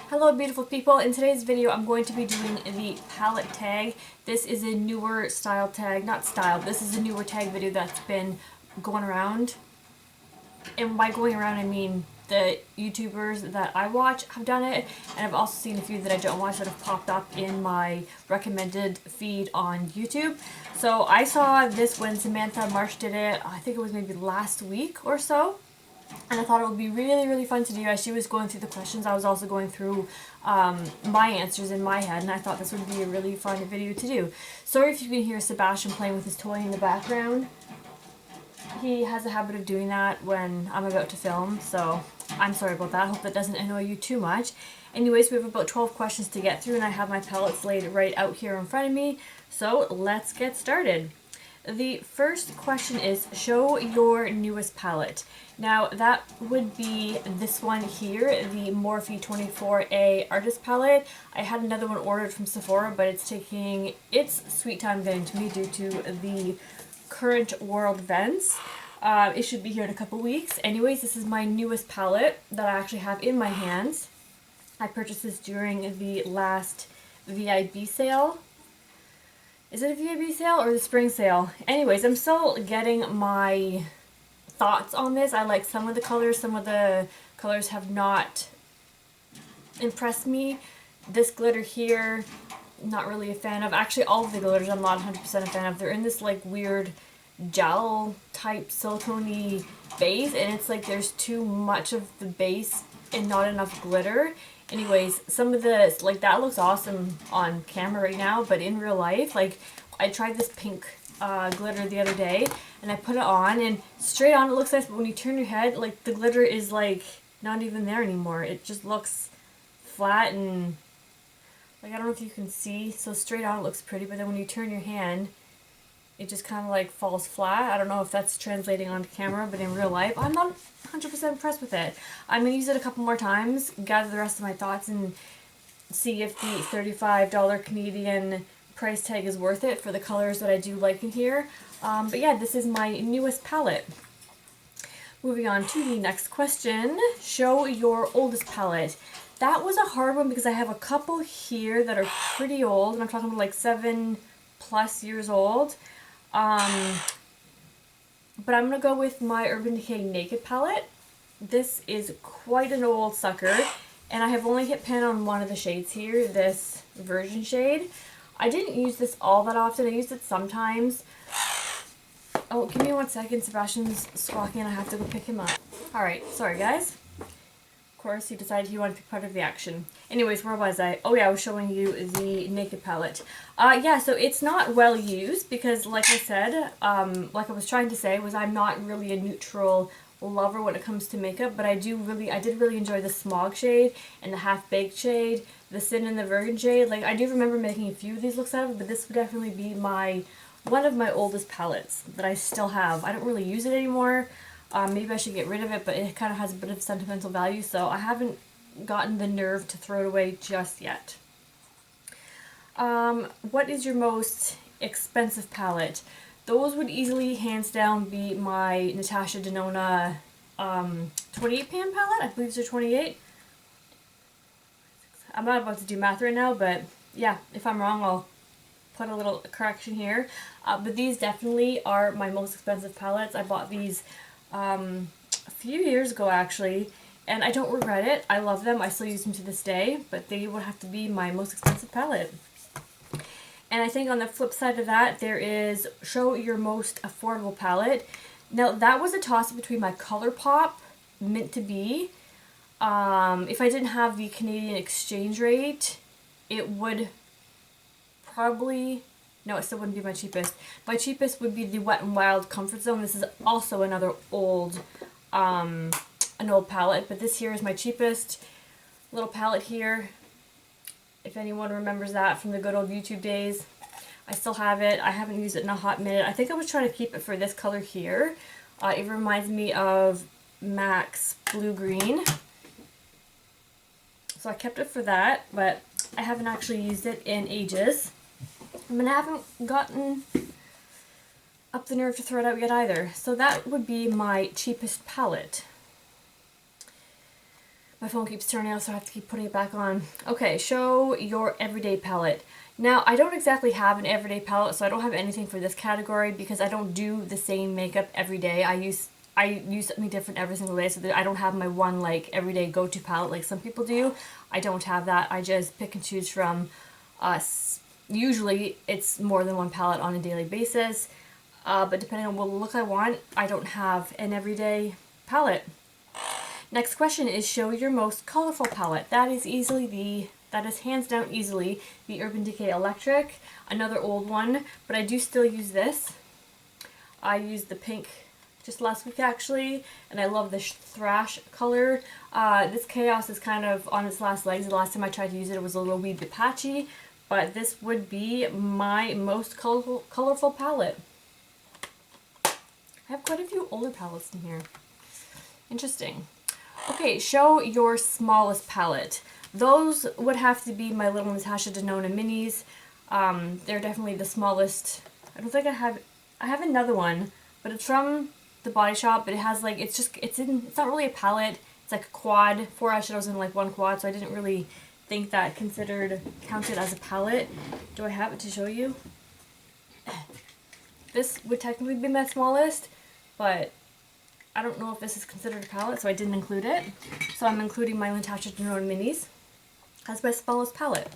Hello beautiful people, in today's video I'm going to be doing the palette tag. This is a newer style tag, not style, but this is a newer tag video that's been going around. And by going around I mean the YouTubers that I watch have done it, and I've also seen a few that I don't watch that have popped up in my recommended feed on YouTube. So I saw this when Samantha March did it, I think it was maybe last week or so. And I thought it would be really fun to do. As she was going through the questions, I was also going through my answers in my head, and I thought this would be a really fun video to do. Sorry if you can hear Sebastian playing with his toy in the background. He has a habit of doing that when I'm about to film, so I'm sorry about that. I hope that doesn't annoy you too much. Anyways, we have about 12 questions to get through, and I have my palettes laid right out here in front of me, so let's get started. The first question is, show your newest palette. Now that would be this one here, the Morphe 24A Artist Palette. I had another one ordered from Sephora, but it's taking its sweet time getting to me due to the current world events. It should be here in a couple weeks. Anyways, this is my newest palette that I actually have in my hands. I purchased this during the last VIB sale. Is it a VIB sale or the spring sale? Anyways, I'm still getting my thoughts on this. I like some of the colors. Some of the colors have not impressed me. This glitter here, not really a fan of. Actually, all of the glitters I'm not 100% a fan of. They're in this like weird gel type silicone base, and it's like there's too much of the base and not enough glitter. Anyways, some of the, like that looks awesome on camera right now, but in real life, like I tried this pink glitter the other day and I put it on, and straight on it looks nice, but when you turn your head, like the glitter is like not even there anymore. It just looks flat and like I don't know if you can see, so straight on it looks pretty, but then when you turn your hand it just kind of like falls flat. I don't know if that's translating onto camera, but in real life, I'm not 100% impressed with it. I'm going to use it a couple more times, gather the rest of my thoughts, and see if the $35 Canadian price tag is worth it for the colors that I do like in here. But yeah, this is my newest palette. Moving on to the next question. Show your oldest palette. That was a hard one because I have a couple here that are pretty old, and I'm talking about like 7+ years old. But I'm going to go with my Urban Decay Naked palette. This is quite an old sucker, and I have only hit pan on one of the shades here, this Virgin shade. I didn't use this all that often. I used it sometimes. Oh, give me 1 second. Sebastian's squawking and I have to go pick him up. Alright, sorry guys. Of course, he decided he wanted to be part of the action. Anyways, where was I? Oh yeah, I was showing you the Naked palette. Yeah, so it's not well used because, like I said, like I was trying to say, was I'm not really a neutral lover when it comes to makeup, but I did really enjoy the Smog shade and the Half Baked shade, the Sin and the Virgin shade. Like, I do remember making a few of these looks out of it, but this would definitely be one of my oldest palettes that I still have. I don't really use it anymore. Maybe I should get rid of it, but it kind of has a bit of sentimental value, so I haven't gotten the nerve to throw it away just yet. What is your most expensive palette? Those would easily, hands down, be my Natasha Denona 28 pan palette. I believe they're 28. I'm not about to do math right now, but yeah, if I'm wrong, I'll put a little correction here. But these definitely are my most expensive palettes. I bought these a few years ago actually, and I don't regret it. I love them. I still use them to this day, but they would have to be my most expensive palette. And I think on the flip side of that, there is show your most affordable palette. Now that was a toss between my ColourPop Mint to Be. If I didn't have the Canadian exchange rate, it would probably, no, it still wouldn't be my cheapest. My cheapest would be the Wet n Wild Comfort Zone. This is also another old, an old palette, but this here is my cheapest little palette here. If anyone remembers that from the good old YouTube days, I still have it. I haven't used it in a hot minute. I think I was trying to keep it for this color here. It reminds me of MAC's Blue Green. So I kept it for that, but I haven't actually used it in ages. I mean, I haven't gotten up the nerve to throw it out yet either. So that would be my cheapest palette. My phone keeps turning off, so I have to keep putting it back on. Okay, show your everyday palette. Now, I don't exactly have an everyday palette, so I don't have anything for this category because I don't do the same makeup every day. I use something different every single day, so that I don't have my one like everyday go-to palette like some people do. I don't have that. I just pick and choose from usually it's more than one palette on a daily basis, but depending on what look I want, I don't have an everyday palette. Next question is show your most colorful palette. That is hands down easily the Urban Decay Electric, another old one, but I do still use this. I used the pink just last week actually, and I love this thrash color. This Chaos is kind of on its last legs. The last time I tried to use it, it was a little wee bit patchy, but this would be my most colorful palette. I have quite a few older palettes in here. Interesting. Okay, show your smallest palette. Those would have to be my little Natasha Denona minis. They're definitely the smallest. I don't think I have another one, but it's from the Body Shop, but it has like, it's not really a palette. It's like a quad, 4 eyeshadows in like one quad, so I didn't really think that counted as a palette. Do I have it to show you? This would technically be my smallest, but I don't know if this is considered a palette, so I didn't include it. So I'm including my Natasha Denona minis as my smallest palette.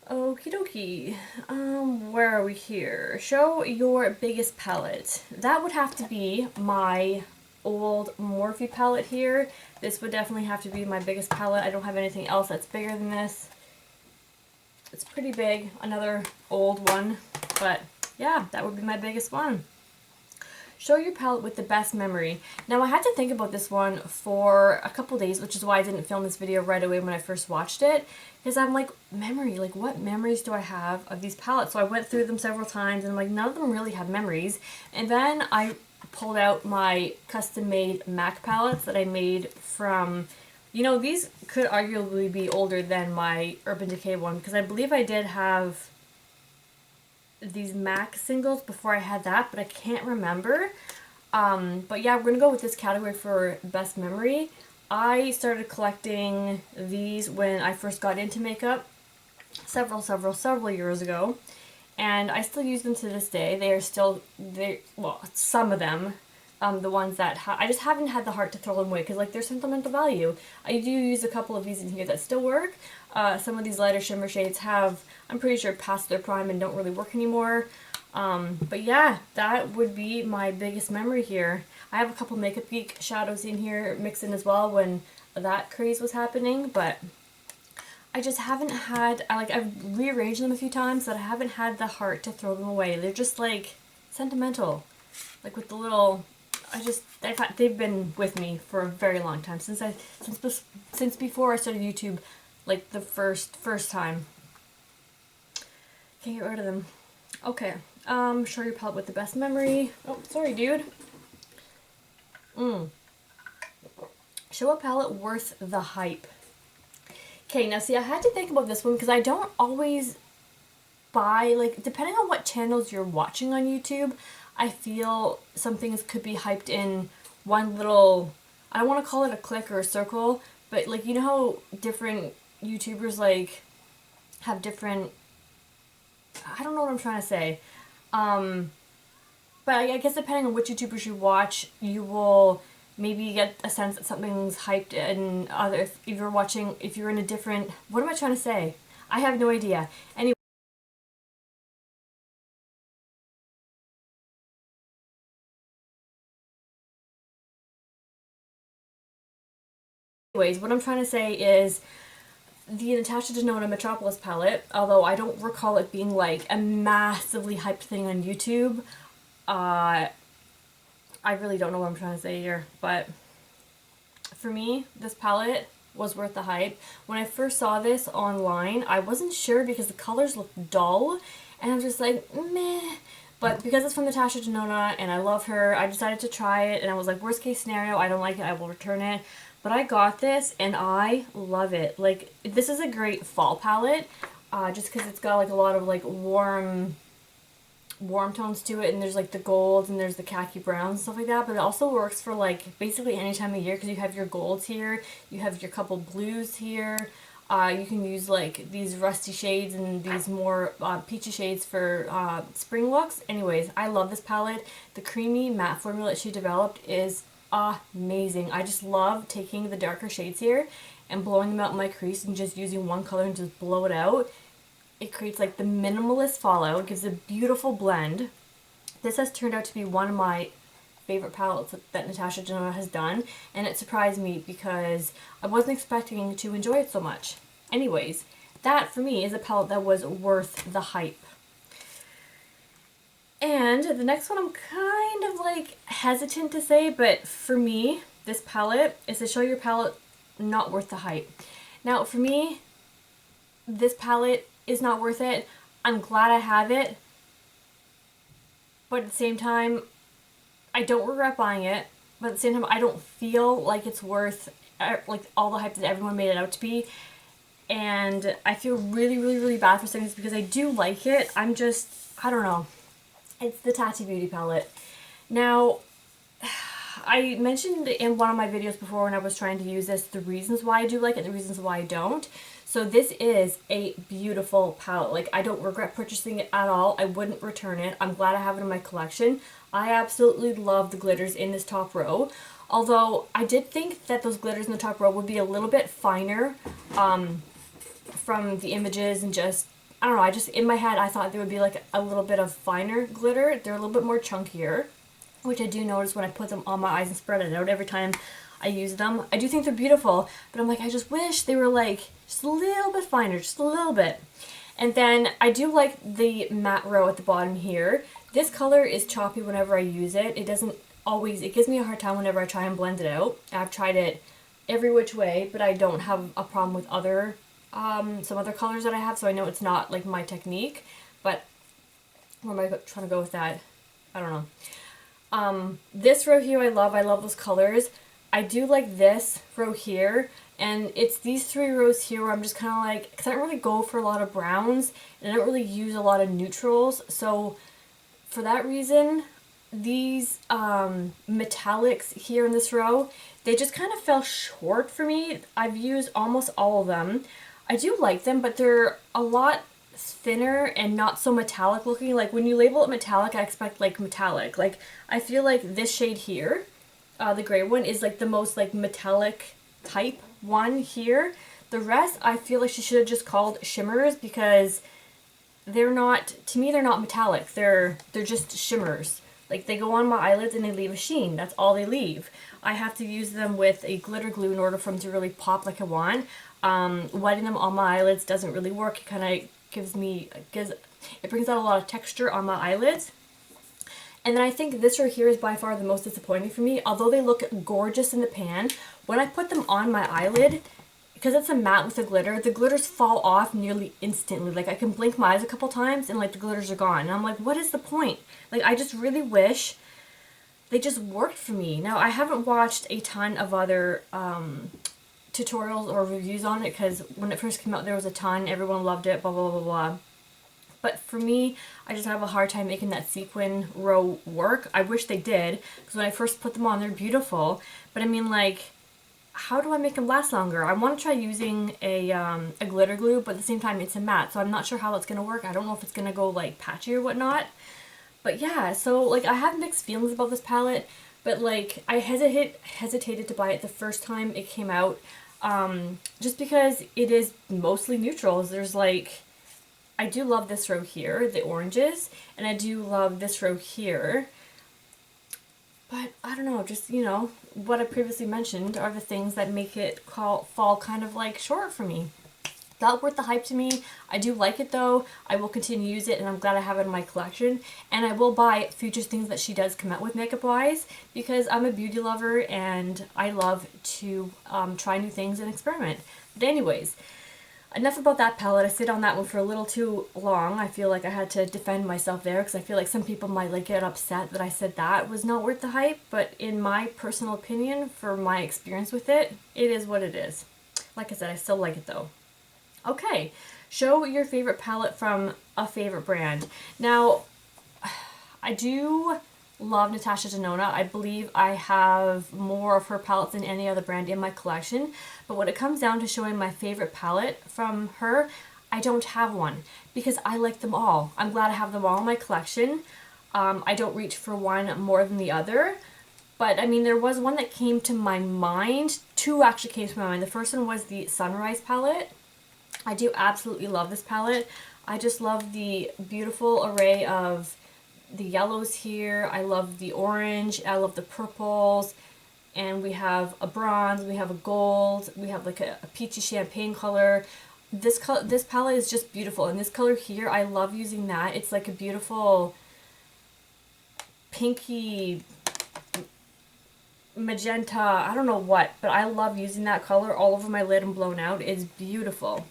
Okie dokie. Where are we here? Show your biggest palette. That would have to be my old Morphe palette here. This would definitely have to be my biggest palette. I don't have anything else that's bigger than this. It's pretty big. Another old one. But yeah, that would be my biggest one. Show your palette with the best memory. Now I had to think about this one for a couple days, which is why I didn't film this video right away when I first watched it. Because I'm like, memory, like what memories do I have of these palettes? So I went through them several times and I'm like, none of them really have memories. And then I pulled out my custom made MAC palettes that I made from, you know, these could arguably be older than my Urban Decay one, because I believe I did have these MAC singles before I had that, but I can't remember. But yeah, we're gonna go with this category for best memory. I started collecting these when I first got into makeup several years ago, and I still use them to this day. They are still, well, some of them, the ones that I just haven't had the heart to throw them away because like they're sentimental value. I do use a couple of these in here that still work. Some of these lighter shimmer shades have, I'm pretty sure, passed their prime and don't really work anymore. But yeah, that would be my biggest memory here. I have a couple Makeup Geek shadows in here mixed in as well when that craze was happening, but I just haven't had, I've rearranged them a few times, but I haven't had the heart to throw them away. They're just like sentimental. Like with the little, they've been with me for a very long time, since before I started YouTube, like the first time. Can't get rid of them. Okay, show your palette with the best memory. Oh, sorry, dude. Show a palette worth the hype. Okay, now see, I had to think about this one because I don't always buy, like, depending on what channels you're watching on YouTube, I feel some things could be hyped in one little, I don't want to call it a clique or a circle, but like, you know how different YouTubers like have different, I don't know what I'm trying to say, but I guess depending on which YouTubers you watch, you will maybe get a sense that something's hyped in other, if you're in a different, what am I trying to say? I have no idea. Anyway. Anyways, what I'm trying to say is the Natasha Denona Metropolis palette, although I don't recall it being like a massively hyped thing on YouTube, I really don't know what I'm trying to say here, but for me, this palette was worth the hype. When I first saw this online, I wasn't sure because the colors looked dull, and I was just like, meh. But because it's from Natasha Denona and I love her, I decided to try it, and I was like, worst case scenario, I don't like it, I will return it. But I got this, and I love it. Like, this is a great fall palette, just because it's got like a lot of like warm, warm tones to it, and there's like the golds and there's the khaki browns and stuff like that, but it also works for like basically any time of year because you have your golds here, you have your couple blues here. You can use like these rusty shades and these more peachy shades for spring looks. Anyways, I love this palette. The creamy matte formula that she developed is amazing. I just love taking the darker shades here and blowing them out in my crease and just using one color and just blow it out. It creates like the minimalist fallout, gives a beautiful blend. This has turned out to be one of my favorite palettes that Natasha has done, and it surprised me because I wasn't expecting to enjoy it so much. Anyways, that for me is a palette that was worth the hype. And the next one I'm kind of like hesitant to say, but for me, this palette is to show your palette not worth the hype. Now for me, this palette is not worth it. I'm glad I have it, but at the same time, I don't regret buying it, but at the same time, I don't feel like it's worth like all the hype that everyone made it out to be. And I feel really, really, really bad for saying this because I do like it. I'm just, I don't know. It's the Tatu Beauty palette. Now, I mentioned in one of my videos before when I was trying to use this, the reasons why I do like it, the reasons why I don't. So this is a beautiful palette. Like, I don't regret purchasing it at all. I wouldn't return it. I'm glad I have it in my collection. I absolutely love the glitters in this top row. Although, I did think that those glitters in the top row would be a little bit finer from the images and just, I don't know, I just, in my head, I thought there would be like a little bit of finer glitter. They're a little bit more chunkier, which I do notice when I put them on my eyes and spread it out every time I use them. I do think they're beautiful, but I'm like, I just wish they were like just a little bit finer, just a little bit. And then I do like the matte row at the bottom here. This color is choppy whenever I use it. It doesn't always, it gives me a hard time whenever I try and blend it out. I've tried it every which way, but I don't have a problem with other, some other colors that I have, so I know it's not like my technique, but where am I trying to go with that? I don't know. This row here I love those colors. I do like this row here, and it's these three rows here where I'm just kind of like, because I don't really go for a lot of browns, and I don't really use a lot of neutrals, so for that reason, these metallics here in this row, they just kind of fell short for me. I've used almost all of them. I do like them, but they're a lot thinner and not so metallic looking. Like when you label it metallic, I expect like metallic. Like I feel like this shade here, the gray one, is like the most like metallic type one here. The rest I feel like she should have just called shimmers because they're not, to me they're not metallic. They're just shimmers. Like they go on my eyelids and they leave a sheen. That's all they leave. I have to use them with a glitter glue in order for them to really pop like I want. Wetting them on my eyelids doesn't really work. It kind of it brings out a lot of texture on my eyelids. And then I think this right here is by far the most disappointing for me. Although they look gorgeous in the pan, when I put them on my eyelid, because it's a matte with the glitters fall off nearly instantly. Like I can blink my eyes a couple times and like the glitters are gone. And I'm like, what is the point? Like I just really wish they just worked for me. Now I haven't watched a ton of other tutorials or reviews on it because when it first came out there was a ton, everyone loved it, blah blah blah blah. But for me, I just have a hard time making that sequin row work. I wish they did, because when I first put them on, they're beautiful. But I mean, like, how do I make them last longer? I want to try using a glitter glue, but at the same time, it's a matte, so I'm not sure how that's going to work. I don't know if it's going to go, like, patchy or whatnot. But yeah, so, like, I have mixed feelings about this palette, but, like, I hesitated to buy it the first time it came out, just because it is mostly neutrals. There's, like, I do love this row here, the oranges, and I do love this row here. But I don't know, just, you know, what I previously mentioned are the things that make it fall kind of like short for me. Not worth the hype to me. I do like it though. I will continue to use it and I'm glad I have it in my collection. And I will buy future things that she does come out with makeup wise because I'm a beauty lover and I love to try new things and experiment. But anyways, enough about that palette. I stayed on that one for a little too long. I feel like I had to defend myself there because I feel like some people might like get upset that I said that was not worth the hype, but in my personal opinion, for my experience with it, it is what it is. Like I said, I still like it though. Okay, show your favorite palette from a favorite brand. Now, I do love Natasha Denona. I believe I have more of her palettes than any other brand in my collection. But when it comes down to showing my favorite palette from her, I don't have one because I like them all. I'm glad I have them all in my collection. I don't reach for one more than the other. But I mean, there was one that came to my mind. Two actually came to my mind. The first one was the Sunrise palette. I do absolutely love this palette. I just love the beautiful array of the yellows here. I love the orange. I love the purples. And we have a bronze. We have a gold. We have like a peachy champagne color. This palette is just beautiful. And this color here, I love using that. It's like a beautiful pinky magenta. I don't know what, but I love using that color all over my lid and blown out. It's beautiful.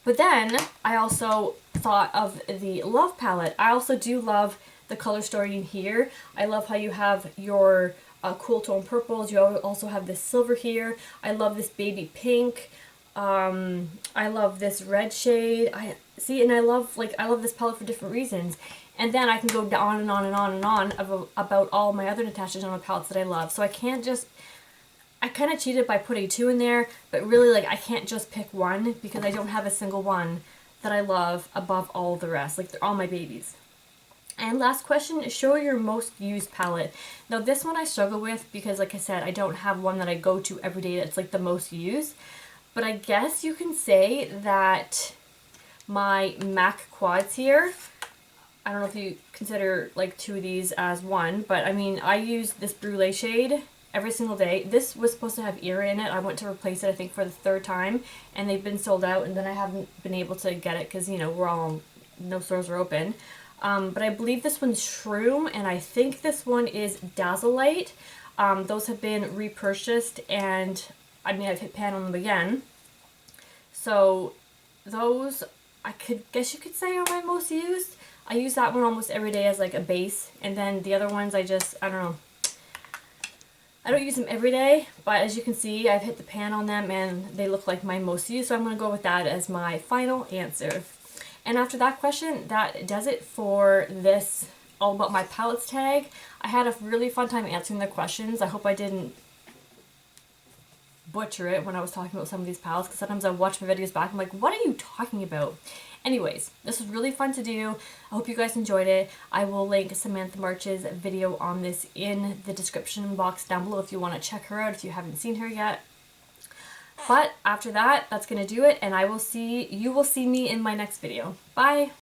But then I also thought of the Love palette. I also do love the color story in here. I love how you have your cool tone purples. You also have this silver here. I love this baby pink. I love this red shade. I love this palette for different reasons. And then I can go on and on and on and on about all my other Natasha Denona palettes that I love. So I can't just, I kind of cheated by putting two in there, but really like I can't just pick one because I don't have a single one that I love above all the rest. Like they're all my babies. And last question, show your most used palette. Now this one I struggle with because like I said, I don't have one that I go to every day that's like the most used. But I guess you can say that my MAC quads here, I don't know if you consider like two of these as one, but I mean, I use this Brulee shade every single day. This was supposed to have Era in it. I went to replace it, I think, for the third time, and they've been sold out, and then I haven't been able to get it because, you know, no stores are open. But I believe this one's Shroom, and I think this one is Dazzle Light. Those have been repurchased, and I mean, I've hit pan on them again. So those, guess you could say are my most used. I use that one almost every day as like a base, and then the other ones I don't know. I don't use them every day, but as you can see, I've hit the pan on them and they look like my most used, so I'm going to go with that as my final answer. And after that question, that does it for this all about my palettes tag. I had a really fun time answering the questions. I hope I didn't butcher it when I was talking about some of these palettes, because sometimes I watch my videos back and I'm like, what are you talking about? Anyways, this was really fun to do. I hope you guys enjoyed it. I will link Samantha March's video on this in the description box down below if you want to check her out if you haven't seen her yet. But after that, that's going to do it, and you will see me in my next video. Bye!